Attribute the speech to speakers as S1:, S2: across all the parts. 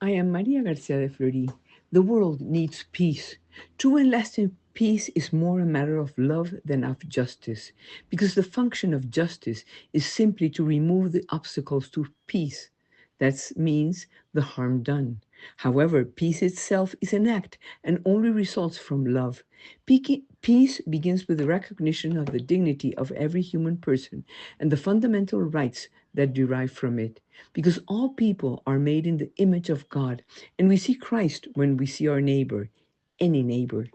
S1: I am Maria Garcia de Fleury. The world needs peace. True and lasting peace is more a matter of love than of justice, because the function of justice is simply to remove the obstacles to peace. That means the harm done. However, peace itself is an act and only results from love. Peace begins with the recognition of the dignity of every human person and the fundamental rights that derive from it. Because all people are made in the image of God, and we see Christ when we see our neighbor, any neighbor.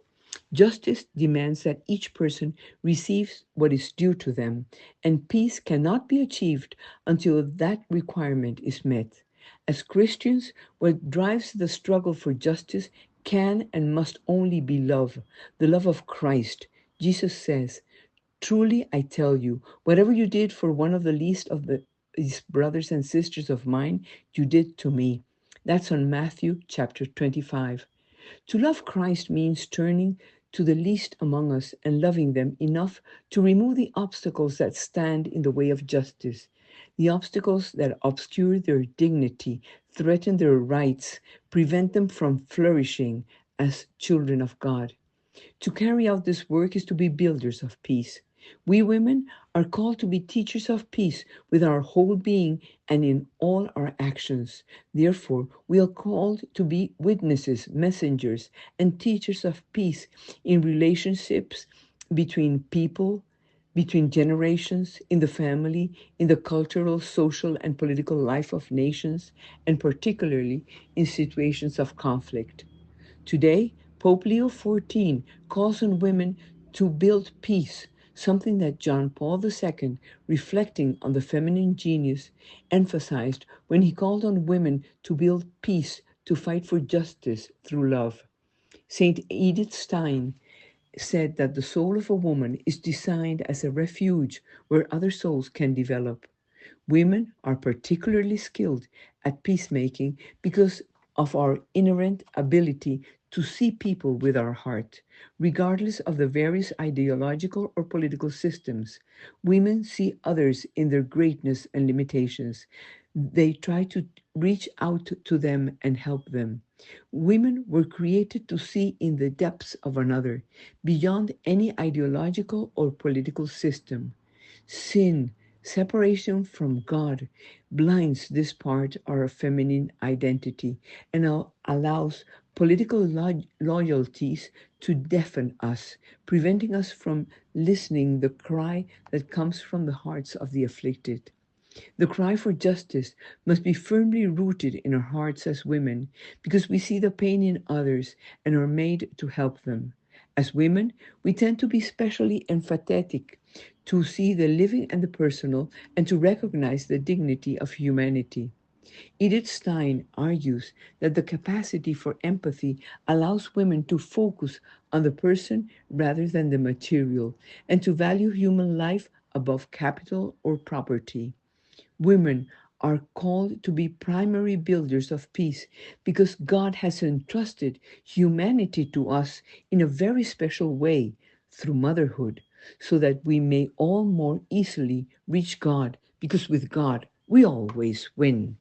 S1: Justice demands that each person receives what is due to them, and peace cannot be achieved until that requirement is met. As Christians, what drives the struggle for justice can and must only be love, the love of Christ. Jesus says, "Truly I tell you, whatever you did for one of the least of these brothers and sisters of mine, you did to me." That's on Matthew chapter 25. To love Christ means turning to the least among us and loving them enough to remove the obstacles that stand in the way of justice, the obstacles that obscure their dignity, threaten their rights, prevent them from flourishing as children of God. To carry out this work is to be builders of peace. We women are called to be teachers of peace with our whole being and in all our actions. Therefore, we are called to be witnesses, messengers, and teachers of peace in relationships between people, between generations, in the family, in the cultural, social, and political life of nations, and particularly in situations of conflict. Today, Pope Leo XIV calls on women to build peace, something that John Paul II, reflecting on the feminine genius, emphasized when he called on women to build peace, to fight for justice through love. Saint Edith Stein said that the soul of a woman is designed as a refuge where other souls can develop. Women are particularly skilled at peacemaking because of our inherent ability to see people with our heart. Regardless of the various ideological or political systems, women see others in their greatness and limitations. They try to reach out to them and help them. Women were created to see in the depths of another, beyond any ideological or political system. Sin, separation from God, blinds this part of our feminine identity and allows political loyalties to deafen us, preventing us from listening the cry that comes from the hearts of the afflicted. The cry for justice must be firmly rooted in our hearts as women because we see the pain in others and are made to help them. As women, we tend to be especially empathetic, to see the living and the personal, and to recognize the dignity of humanity. Edith Stein argues that the capacity for empathy allows women to focus on the person rather than the material and to value human life above capital or property. Women are called to be primary builders of peace because God has entrusted humanity to us in a very special way through motherhood, so that we may all more easily reach God, because with God we always win.